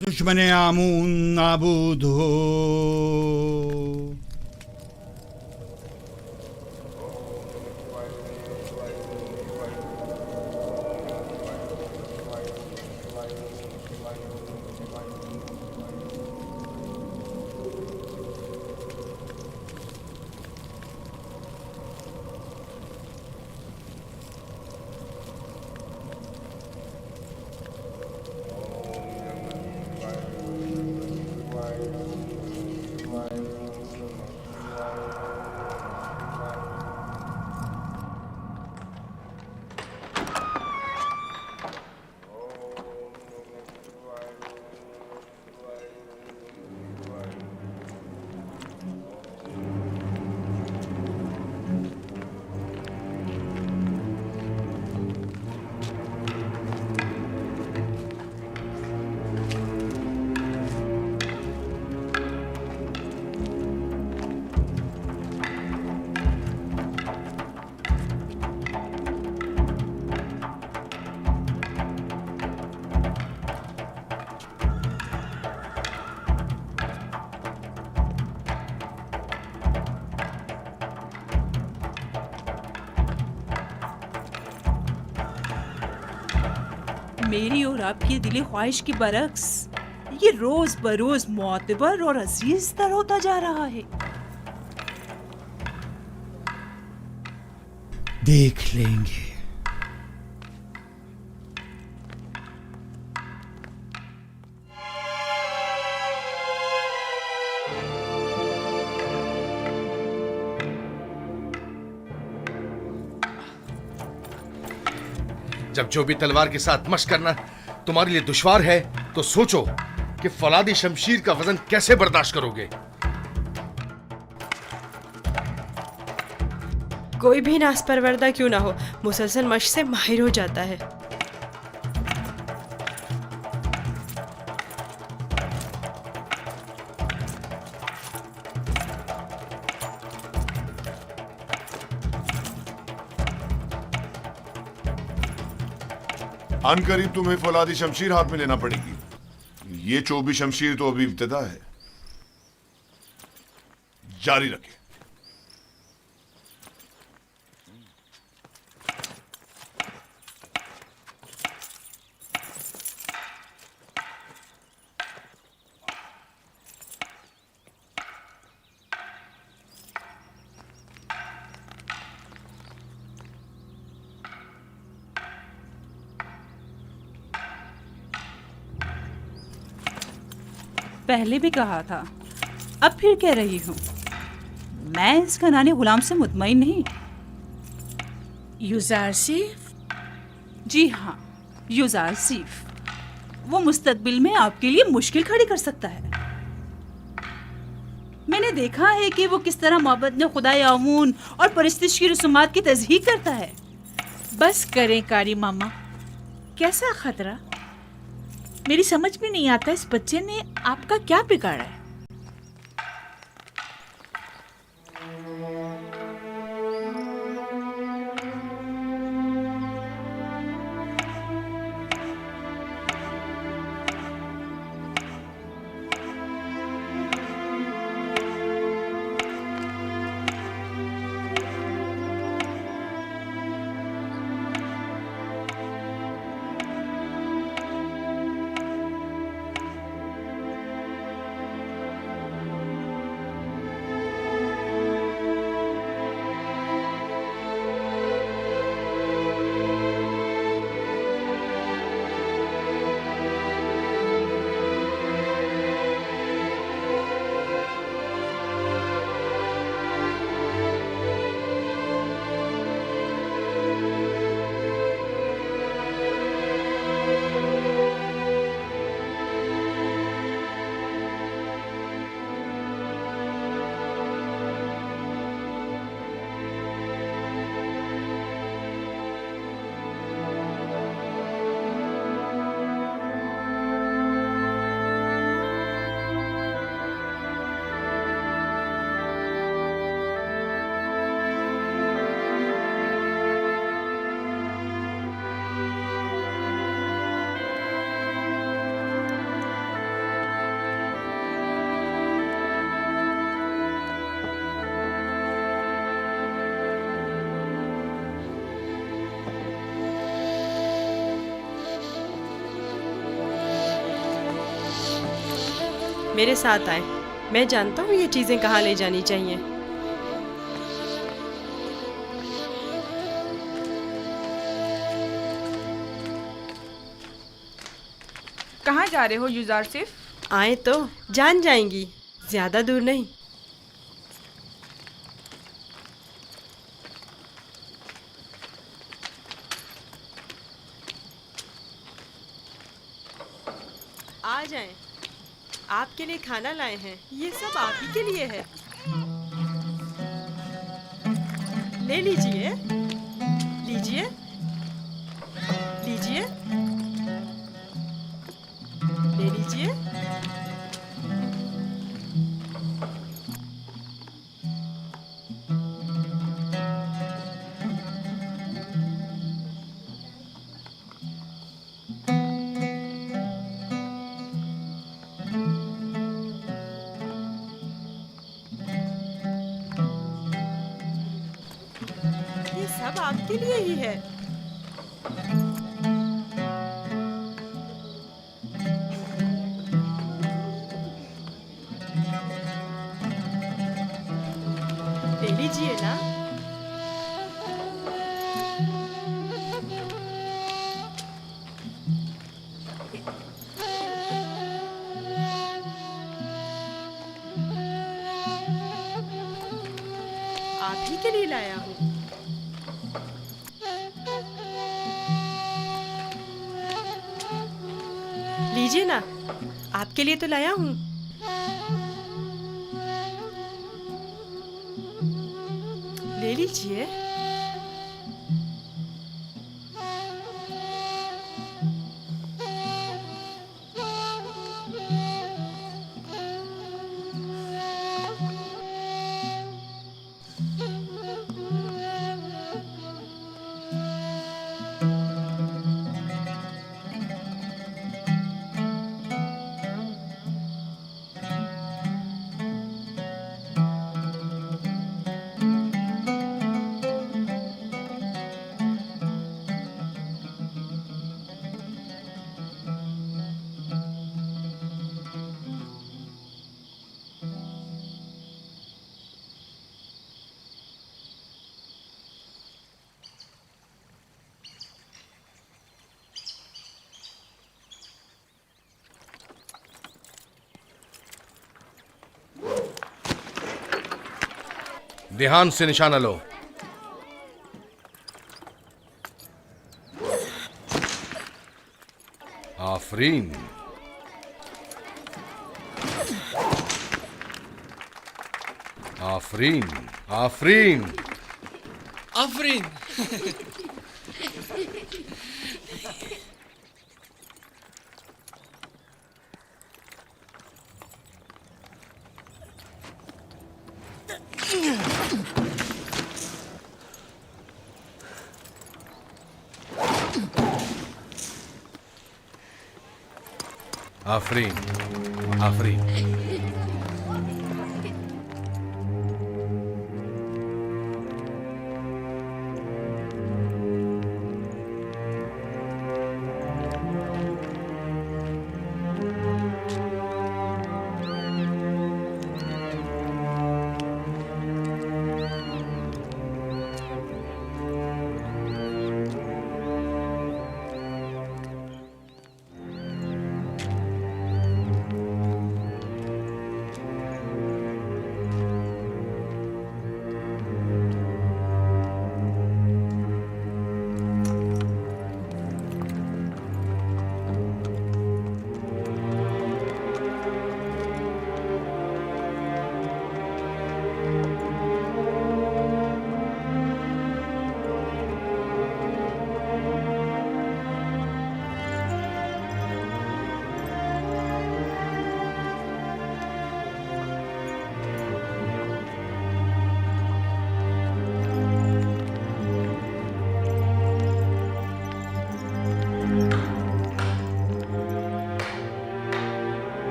दुश्मन आमून नाबूद हो। मेरी और आपकी दिली ख्वाहिश की बरक्स ये रोज बरोज मोतबर और अजीज तर होता जा रहा है। देख लेंगे। जब जो भी तलवार के साथ मशक करना तुम्हारे लिए दुश्वार है तो सोचो कि फौलादी शमशीर का वजन कैसे बर्दाश्त करोगे। कोई भी नासपरवरदा क्यों ना हो, मुसलसल मशक से माहिर हो जाता है। अनकरीब तुम्हें फौलादी शमशीर हाथ में लेना पड़ेगी। ये चौबी शमशीर तो अभी इब्तिदा है, जारी रखें। पहले भी कहा था, अब फिर कह रही हूँ, मैं इस खनानी गुलाम से मुतमईन नहीं। युजारसीफ? जी हाँ, युजारसीफ। वो मुस्तकबिल में आपके लिए मुश्किल खड़ी कर सकता है। मैंने देखा है कि वो किस तरह मोहब्बत में खुदाई आमून और परिस्तिश की रसूमात की तज़हीक करता है। बस करें कारी मामा, कैसा खतरा? मेरी समझ में नहीं आता इस बच्चे ने आपका क्या बिगाड़ा है। मेरे साथ आए। मैं जानता हूँ ये चीजें कहाँ ले जानी चाहिए। कहाँ जा रहे हो युजार सिर्फ? आए तो जान जाएंगी, ज्यादा दूर नहीं। आ जाएं। आपके लिए खाना लाए हैं, ये सब आप ही के लिए है। ले लीजिए, लीजिए, लीजिए, ले लीजिए। ये सब आपके लिए ही है। ले लीजिए ना। आप ही के लिए लाया हूँ। लीजिए ना, आपके लिए तो लाया हूँ। ले लीजिए। ध्यान से निशाना लो। आफरीन। आफरीन। आफरीन। आफरीन। आफरीन। आफरीन।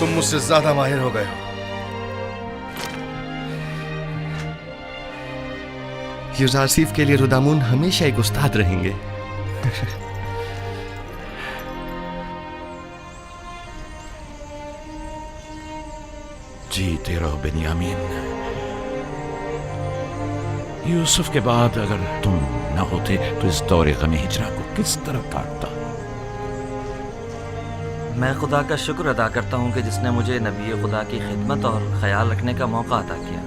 तुम मुझसे ज्यादा माहिर हो गए हो। यूजारसीफ के लिए रुदामुन हमेशा एक उस्ताद रहेंगे। जीते रहो बेनियामीन। यूसुफ के बाद अगर तुम न होते तो इस दौरे गम हिजरा को किस तरह काटता। मैं खुदा का शुक्र अदा करता हूँ कि जिसने मुझे नबी खुदा की खिदमत और ख्याल रखने का मौका अता किया।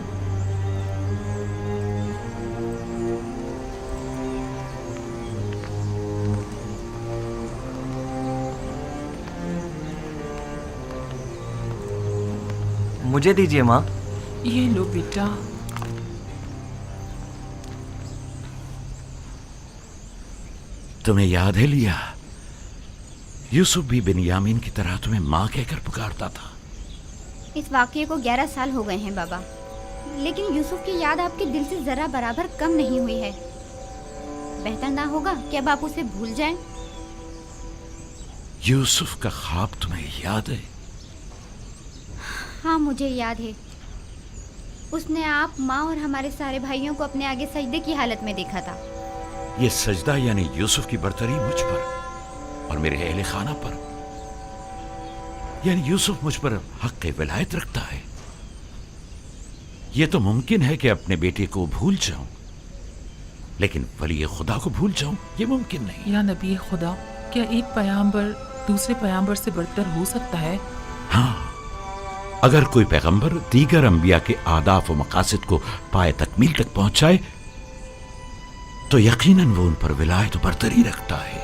मुझे दीजिए माँ। ये लो बेटा। तुम्हें याद है लिया, यूसुफ भी बिन्यामीन की तरह तुम्हें माँ कहकर पुकारता था। इस वाक़ये को 11 साल हो गए हैं बाबा, लेकिन यूसुफ की याद आपके दिल से जरा बराबर कम नहीं हुई है। बेहतर ना होगा कि अब आप उसे भूल जाएं? यूसुफ का ख्वाब तुम्हें याद है? हाँ मुझे याद है। उसने आप, माँ और हमारे सारे भाइयों को अपने आगे सजदे की हालत में देखा था। ये सजदा यानी यूसुफ की बरतरी मुझ पर और मेरे अहले खाना पर, यानी यूसुफ मुझ पर हक़ विलायत रखता है। यह तो मुमकिन है कि अपने बेटे को भूल जाऊं, लेकिन वली खुदा को भूल जाऊं ये मुमकिन नहीं। या नबी खुदा, क्या एक पैगंबर दूसरे पैगंबर से बढ़कर हो सकता है? हाँ, अगर कोई पैगंबर दीगर अंबिया के आदाफ व मकासद को पाए तकमील तक पहुंचाए तो यकीनन वो उन पर विलायत बरतरी रखता है।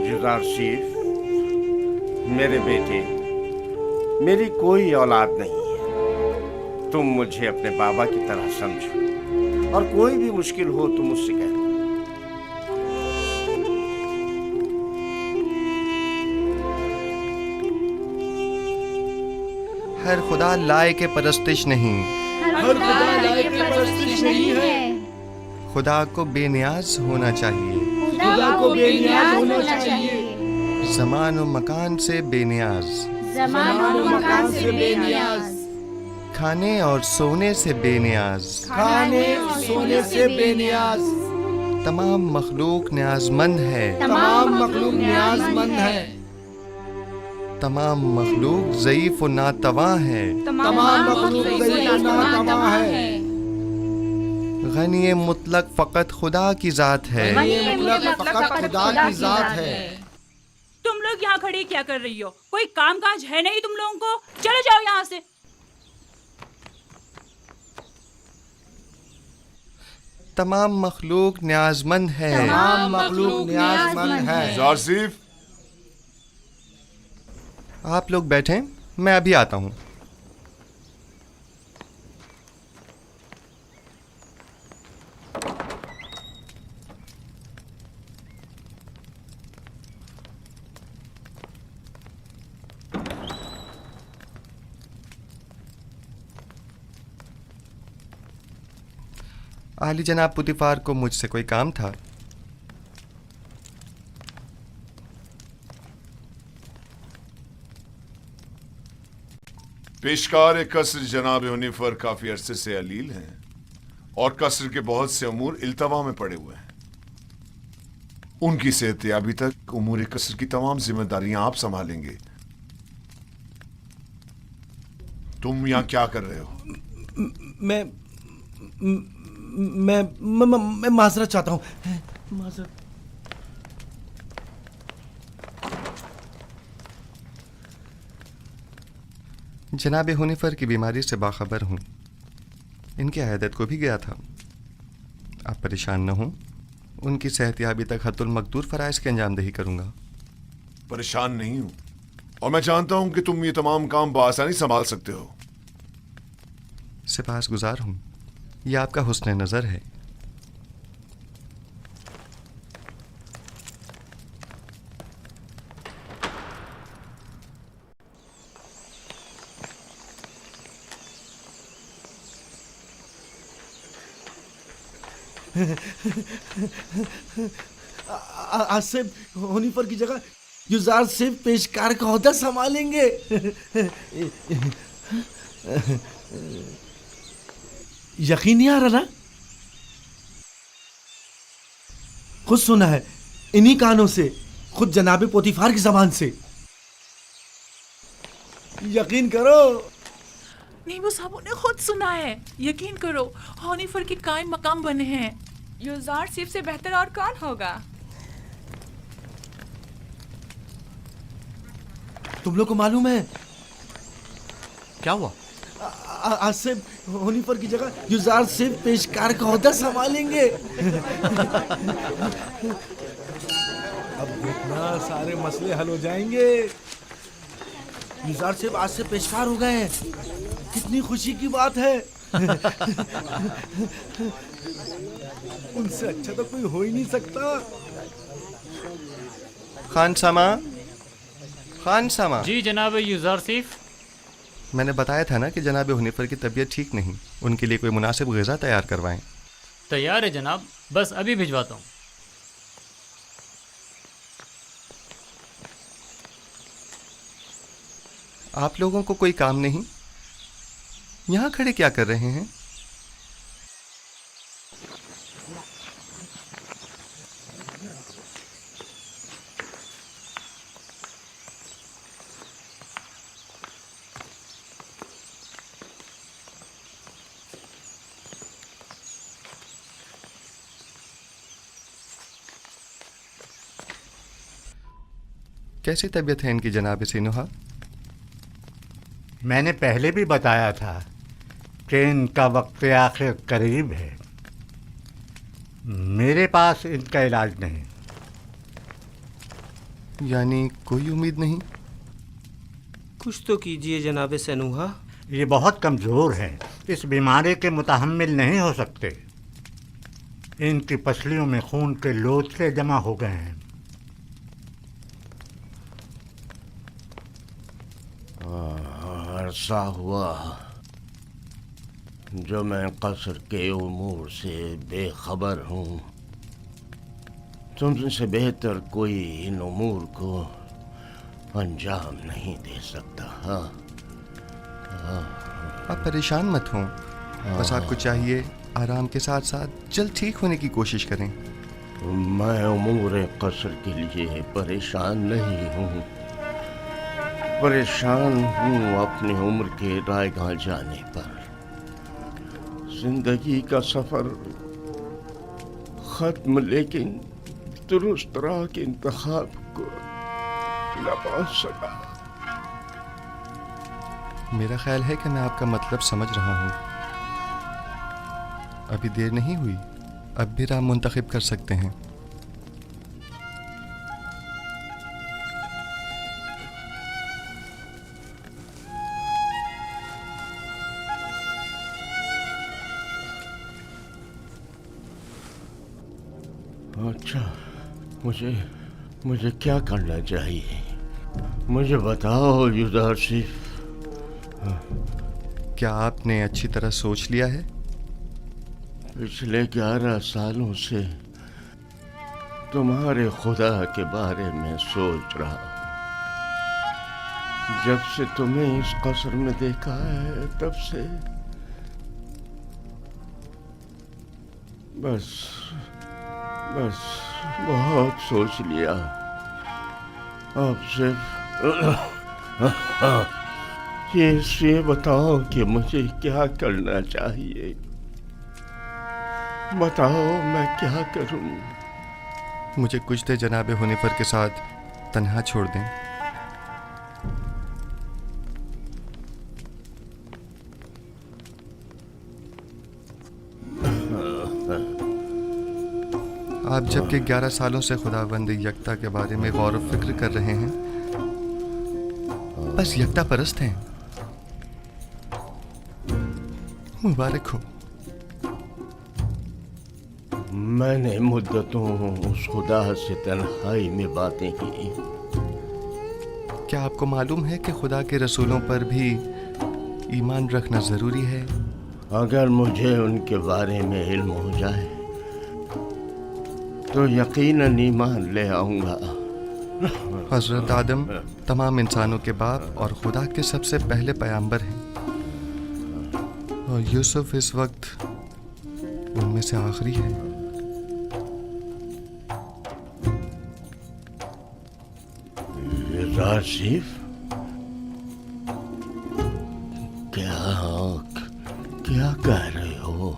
यूसुफ, मेरे बेटे, मेरी कोई औलाद नहीं है। तुम मुझे अपने बाबा की तरह समझो और कोई भी मुश्किल हो तो मुझसे कह दो। हर खुदा लायक परस्तिश नहीं, हर खुदा लायक परस्तिश नहीं है। खुदा को बेनियाज होना चाहिए, खुदा को बेनियाज होना चाहिए। ज़मान व मकान से बेनियाज, ज़मान व मकान से बेनियाज। खाने और सोने से बेनियाज, खाने और सोने से बेनियाज। तमाम मखलूक न्याजमंद है, तमाम मखलूक न्याजमंद है। तमाम मखलूक ज़ईफ़ व नातवा है, तमाम मखलूक ज़ईफ़ व नातवा है। गनी मुतलक फ़कत खुदा की ज़ात है, फ़कत खुदा की ज़ात है। तुम लोग यहाँ खड़े क्या कर रही हो? कोई काम काज है नहीं तुम लोगों को? चले जाओ यहाँ से। तमाम मखलूक न्याजमंद है, तमाम मखलूक न्याजमंद है। यूसुफ, आप लोग बैठें, मैं अभी आता हूँ। आली जनाब पुतिफार को मुझसे कोई काम था। पेशकार कसर जनाब यूनिफर काफी अरसे से अलील हैं और कसर के बहुत से अमूर इल्तवा में पड़े हुए हैं। उनकी सेहतयाबी तक उमूर कसर की तमाम जिम्मेदारियां आप संभालेंगे। तुम यहां क्या कर रहे हो? मैं माजरत चाहता हूं। माजरत। जनाब हुनिफर की बीमारी से बाखबर हूँ। इनकी अयादत को भी गया था। आप परेशान न हों, उनकी सेहतयाबी तक हत्तुल मकदूर फ़राइज़ की अंजामदही करूँगा। परेशान नहीं हूं और मैं जानता हूं कि तुम ये तमाम काम बआसानी संभाल सकते हो। सिपासगुजार हूँ, यह आपका हुस्न नज़र है। आसिफ हुनिफर की जगह युजार सिर्फ पेशकार का ओहदा संभालेंगे। यकीन नहीं आ रहा ना? खुद सुना है इन्हीं कानों से, खुद जनाबे पोतीफार की जबान से। यकीन करो। नहीं, वो साहब ने खुद सुना है। यकीन करो, हनीफर के कायम मकाम बने हैं। युजार सिर्फ से बेहतर और कौन होगा? तुम लोग को मालूम है क्या हुआ? आसिफ हुनिफर की जगह युजार सिर्फ पेशकार का ओहदा संभालेंगे। अब देखना सारे मसले हल हो जाएंगे। युजार सिर्फ आज से पेशकार हो गए हैं। कितनी खुशी की बात है। उनसे अच्छा तो कोई हो ही नहीं सकता। खान सामा, खान सामा। जी जनाब युजार सिफ। मैंने बताया था ना कि जनाब हुनिफर की तबीयत ठीक नहीं, उनके लिए कोई मुनासिब ग़िज़ा तैयार करवाएं। तैयार है जनाब, बस अभी भिजवाता हूँ। आप लोगों को कोई काम नहीं? यहाँ खड़े क्या कर रहे हैं? कैसी तबीयत है इनकी जनाब सिनुहा? मैंने पहले भी बताया था कि इनका वक्त आखिर करीब है। मेरे पास इनका इलाज नहीं। यानी कोई उम्मीद नहीं? कुछ तो कीजिए जनाब सनूहा। ये बहुत कमज़ोर हैं, इस बीमारी के मुतहम्मिल नहीं हो सकते। इनकी पसलियों में खून के लोथड़े जमा हो गए हैं। अरसा हुआ जो मैं कसर के उमूर से बेखबर हूँ। तुमसे बेहतर कोई इन उमूर को अंजाम नहीं दे सकता। आप परेशान मत हों, बस आपको चाहिए आराम के साथ साथ जल्द ठीक होने की कोशिश करें। मैं उमूर कसर के लिए परेशान नहीं हूँ। परेशान हूँ अपनी उम्र के रायगाह जाने पर। जिंदगी का सफर खत्म, लेकिन दुरुस्त राह के इंतखाब को न पा सका। मेरा ख्याल है कि मैं आपका मतलब समझ रहा हूँ। अभी देर नहीं हुई, अब भी राह मुंतखब कर सकते हैं। अच्छा, मुझे क्या करना चाहिए? मुझे बताओ युजार सिफ। क्या आपने अच्छी तरह सोच लिया है? पिछले 11 सालों से तुम्हारे खुदा के बारे में सोच रहा हूँ। जब से तुम्हें इस कसर में देखा है तब से बस बहुत सोच लिया। अब सिर्फ ये बताओ कि मुझे क्या करना चाहिए। बताओ मैं क्या करूं? मुझे कुछ देर जनाब हुनिफर के साथ तन्हा छोड़ दें। आप जबकि 11 सालों से खुदावंद यकता के बारे में गौर व फिक्र कर रहे हैं, बस यकता परस्त हैं। मुबारक हो। मैंने मुद्दतों उस खुदा से तन्हाई में बातें की। क्या आपको मालूम है कि खुदा के रसूलों पर भी ईमान रखना जरूरी है? अगर मुझे उनके बारे में इल्म हो जाए तो यकीनन ईमान ले आऊंगा। हजरत आदम तमाम इंसानों के बाप और खुदा के सबसे पहले पैगंबर हैं, और यूसुफ इस वक्त उनमें से आखिरी है। राशिफ, क्या कह रहे हो?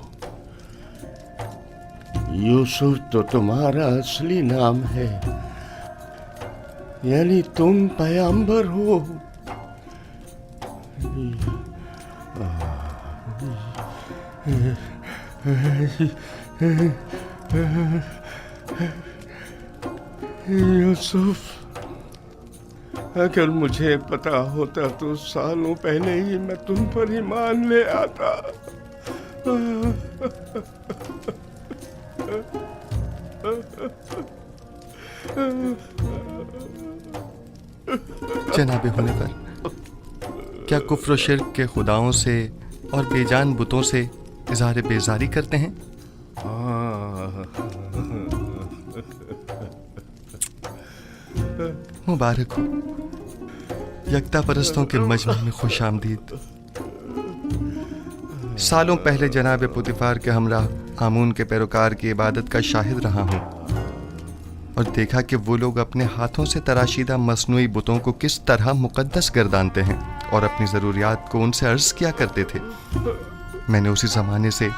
यूसुफ तो तुम्हारा असली नाम है, यानी तुम पैगंबर हो। यूसुफ, अगर मुझे पता होता तो सालों पहले ही मैं तुम पर ईमान ले आता। जनाब होने पर क्या कुफ्र शिर्क के खुदाओं से और बेजान बुतों से इज़हार बेजारी करते हैं? मुबारक हो। यकता परस्तों के मजमे में खुश आमदीद। सालों पहले जनाब पुतिफार के हमराह आमून के पैरोकार की इबादत का शाहिद रहा हूँ और देखा कि वो लोग अपने हाथों से तराशीदा मसनूई बुतों को किस तरह मुकद्दस गर्दानते हैं और अपनी ज़रूरियात को उनसे अर्ज़ किया करते थे। मैंने उसी ज़माने से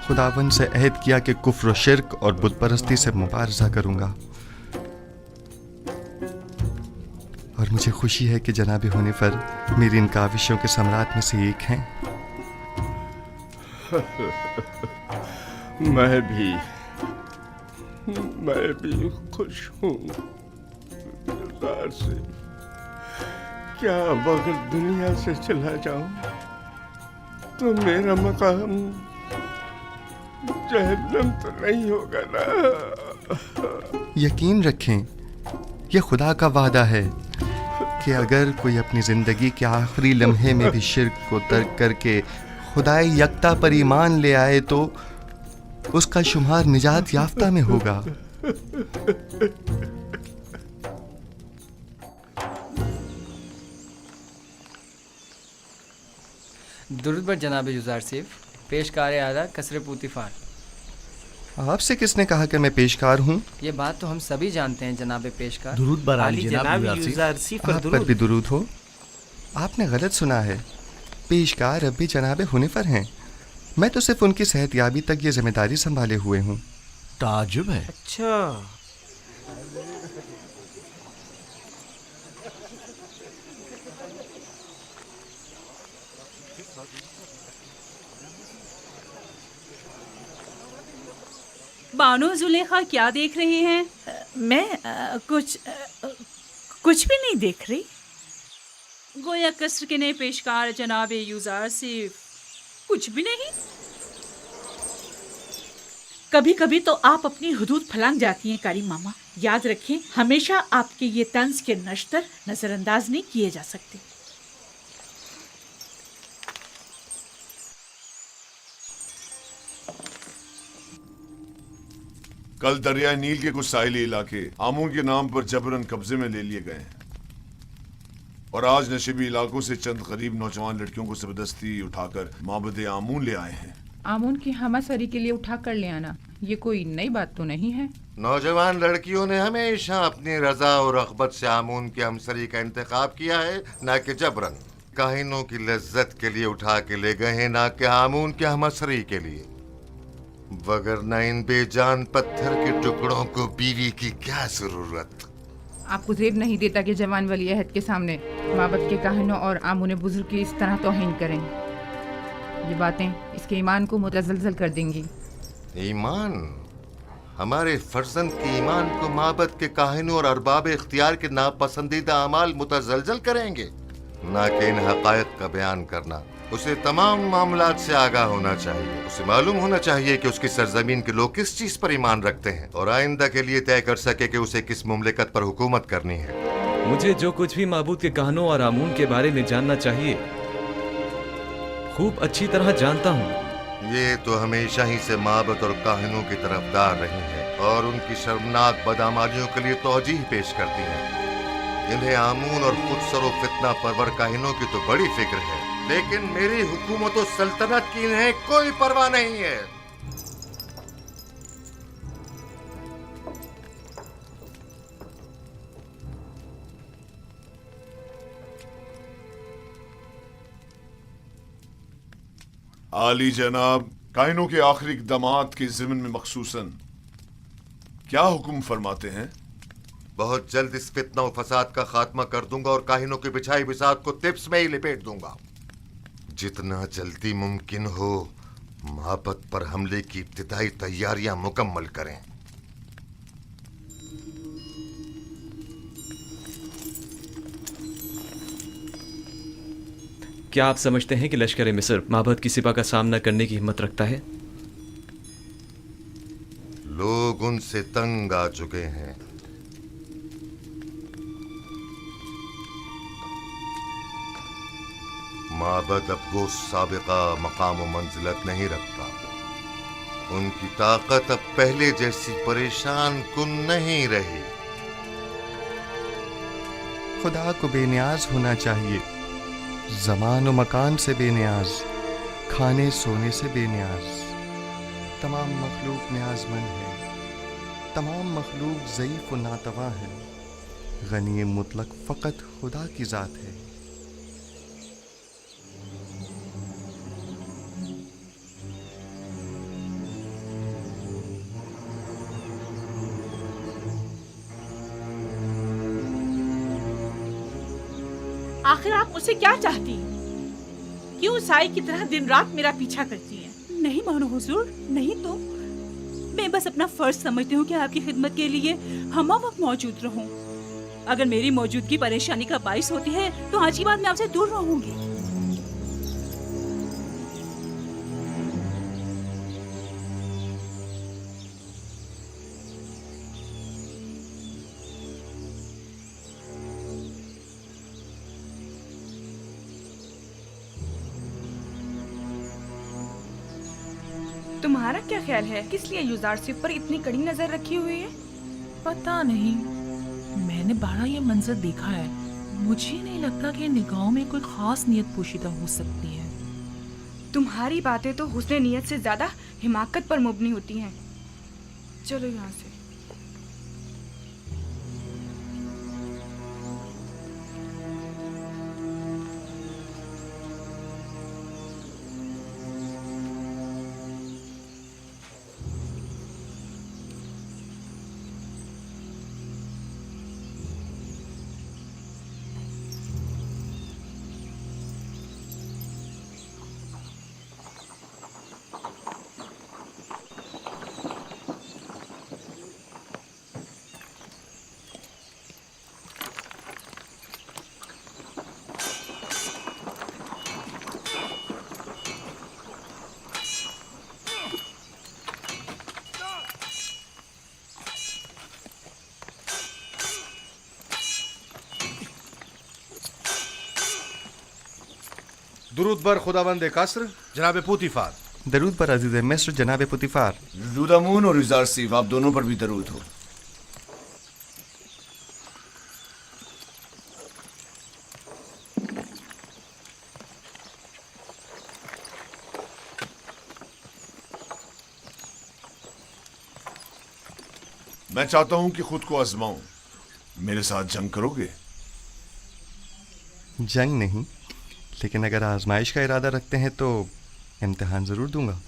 खुदावन से अहद किया कि कुफ्र शिर्क और बुत परस्ती से मुबारज़ा करूँगा, और मुझे खुशी है कि जनाब होने पर मेरी इन काविशों के सम्राट में से एक हैं। मैं भी खुश हूँ। से क्या अगर दुनिया से चला जाऊं तो मेरा मकाम जहन्नम तो नहीं होगा ना? यकीन रखें, यह खुदा का वादा है कि अगर कोई अपनी जिंदगी के आखिरी लम्हे में भी शिर्क को तर्क करके खुदाई यकता पर ईमान ले आए तो उसका शुमार निजात याफ्ता में होगा। दुरूद बर जनाब युज़ारसिफ, पेशकार आदा कसर पुतिफार। आपसे किसने कहा कि मैं पेशकार हूँ? ये बात तो हम सभी जानते हैं जनाब पेशकार। दुरूद बर आली जनाब युज़ारसिफ। आप पर भी दुरूद हो। आपने गलत सुना है, पेशकार अब भी जनाब हुनिफर हैं। मैं तो सिर्फ उनकी सेहतयाबी तक ये जिम्मेदारी संभाले हुए हूँ। ताजुब है। अच्छा, बानो जुलेखा क्या देख रहे हैं? मैं कुछ भी नहीं देख रही। गोया कसर के नए पेशकार जनाब युज़ारसिफ कुछ भी नहीं। कभी कभी तो आप अपनी हुदूद फलांग जाती हैं कारी मामा। याद रखें, हमेशा आपके ये तंज के नश्तर नजरअंदाज नहीं किए जा सकते। कल दरियाई नील के कुछ साहिली इलाके आमून के नाम पर जबरन कब्जे में ले लिए गए हैं, और आज नशीबी इलाकों से चंद गरीब नौजवान लड़कियों को जबरदस्ती उठाकर माबद आमून ले आए हैं। आमून की हमासरी के लिए उठा कर ले आना ये कोई नई बात तो नहीं है। नौजवान लड़कियों ने हमेशा अपनी रजा और रग़बत से आमून की हमसरी का इंतखाब किया है, ना कि जबरन। काहिनों की लज्जत के लिए उठा के ले गए हैं, ना कि आमून की हमसरी के लिए। वगरना इन बेजान पत्थर के टुकड़ों को बीवी की क्या जरूरत। आपको जेब नहीं देता कि जवान वली अहद के सामने माबद के काहिनों और आमून बुजुर्ग की इस तरह तौहीन करें। ये बातें इसके ईमान को मुतज़लज़ल कर देंगी। ईमान? हमारे फर्जंद के ईमान को माबद के काहिनों और अरबाब इख्तियार के नापसंदीदा अमाल मुतजलजल करेंगे? ना कि इन हकायक का बयान करना। उसे तमाम मामलात से आगाह होना चाहिए। उसे मालूम होना चाहिए कि उसकी सरजमीन के लोग किस चीज पर ईमान रखते हैं और आइंदा के लिए तय कर सके कि उसे किस मुमलिकत पर हुकूमत करनी है। मुझे जो कुछ भी माबूद के कहनों और आमून के बारे में जानना चाहिए खूब अच्छी तरह जानता हूँ। ये तो हमेशा ही से माबद और काहिनों की तरफदार रही है और उनकी शर्मनाक बदआमालियों के लिए तौजीह पेश करती है। इन्हें आमून और खुदसर व फितना परवर काहिनों की तो बड़ी फिक्र है, लेकिन मेरी हुकूमत और सल्तनत की इन्हें कोई परवाह नहीं है। आली जनाब, कायनों के आखिरी इक़दामात के ज़िम्न में मखसूसन क्या हुक्म फरमाते हैं? बहुत जल्द इस फितना और फसाद का खात्मा कर दूंगा और काहिनों की बिछाई बिसात को तिप्स में ही लिपेट दूंगा। जितना जल्दी मुमकिन हो माबद पर हमले की इब्तिदाई तैयारियां मुकम्मल करें। क्या आप समझते हैं कि लश्कर मिस्र माबद की सिपा का सामना करने की हिम्मत रखता है? लोग उनसे तंग आ चुके हैं। माबद अब वो साबिका मकाम व मंजिलत नहीं रखता। उनकी ताकत अब पहले जैसी परेशान कुन नहीं रही। खुदा को बेनियाज होना चाहिए, ज़मान व मकान से बेनियाज, खाने सोने से बेनियाज। तमाम मखलूक न्याजमंद है, तमाम मखलूक ज़ईफ़ व नातवा है। गनी मुतलक फ़कत खुदा की ज़ात है। आखिर आप मुझसे क्या चाहती हैं? क्यों साई की तरह दिन रात मेरा पीछा करती हैं? नहीं मानो हुजूर, नहीं तो मैं बस अपना फर्ज समझती हूँ कि आपकी खिदमत के लिए हम वक्त मौजूद रहूं। अगर मेरी मौजूदगी परेशानी का बाइस होती है तो आज की बात मैं आपसे दूर रहूंगी। तुम्हारा क्या ख्याल है, किस लिए यूजारसिफ पर इतनी कड़ी नजर रखी हुई है? पता नहीं, मैंने बड़ा ये मंजर देखा है। मुझे नहीं लगता कि निगाहों में कोई खास नियत पोशीदा हो सकती है। तुम्हारी बातें तो हुस्न नियत से ज्यादा हिमाकत पर मबनी होती हैं। चलो यहाँ से। दुरूद बर खुदाबंद कासर जनाब पुतिफार। दरूद पर अजीज मिस्र जनाब पुतिफार। दुदामून और यूजारसिफ, आप दोनों पर भी दरूद हो। मैं चाहता हूं कि खुद को आजमाऊं। मेरे साथ जंग करोगे? जंग नहीं, लेकिन अगर आजमाइश का इरादा रखते हैं तो इम्तिहान जरूर दूंगा।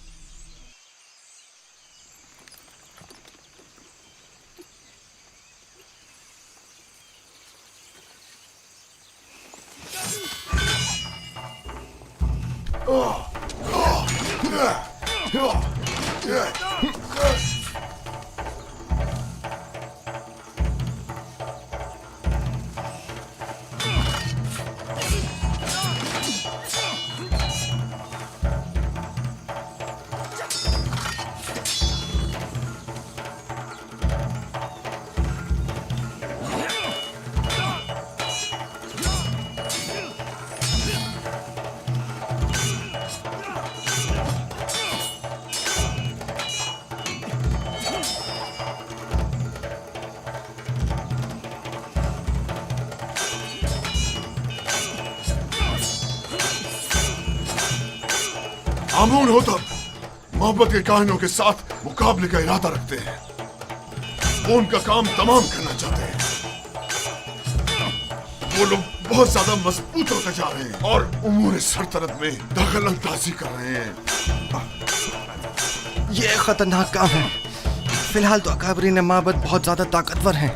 आमून होता मोहब्बत के काहिनों के साथ मुकाबले का इरादा रखते हैं। वो उनका काम तमाम करना चाहते हैं। वो लोग बहुत ज्यादा मजबूत होते जा रहे हैं और उमूर सल्तनत में दखल अंदाजी कर रहे हैं। ये खतरनाक काम है। फिलहाल तो अकाबरीन माबद बहुत ज्यादा ताकतवर हैं।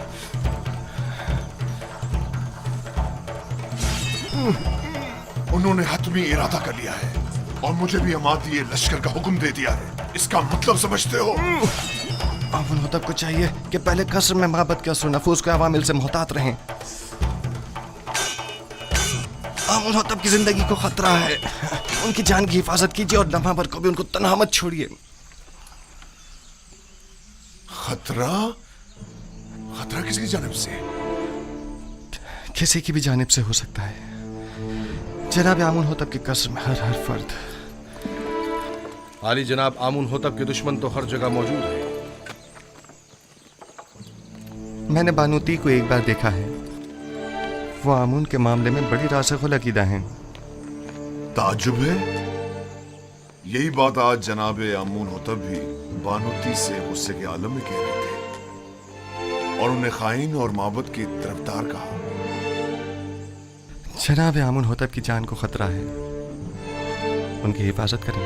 उन्होंने हतमी इरादा कर लिया है और मुझे भी अमाती लश्कर का हुक्म दे दिया है। इसका मतलब समझते हो? आमुन होतब को चाहिए कि पहले कसर में माबद के असर नफूस के अवामिल से मोहतात रहें। आमुन होतब की जिंदगी को खतरा है। उनकी जान की हिफाजत कीजिए और लम्हा भर को भी उनको तन्हा मत छोड़िए। खतरा? खतरा किसकी जानिब से? किसी की भी जानिब से हो सकता है। जनाब आमुन होतब के कसर में हर फर्द। आली जनाब, आमुन होतब के दुश्मन तो हर जगह मौजूद है। मैंने बानूती को एक बार देखा है। वो आमुन के मामले में बड़ी रासिख़ुल अक़ीदा हैं। ताज्जुब है। यही बात आज जनाब आमून होतब भी बानूती से गुस्से के आलम में कह रहे थे और उन्हें खाइन और माबद की तरफदार कहा। जनाब आमुन होतब की जान को खतरा है। उनकी हिफाजत करें।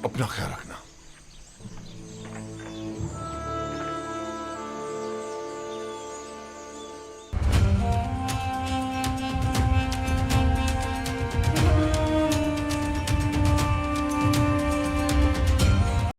अपना ख्याल रखना।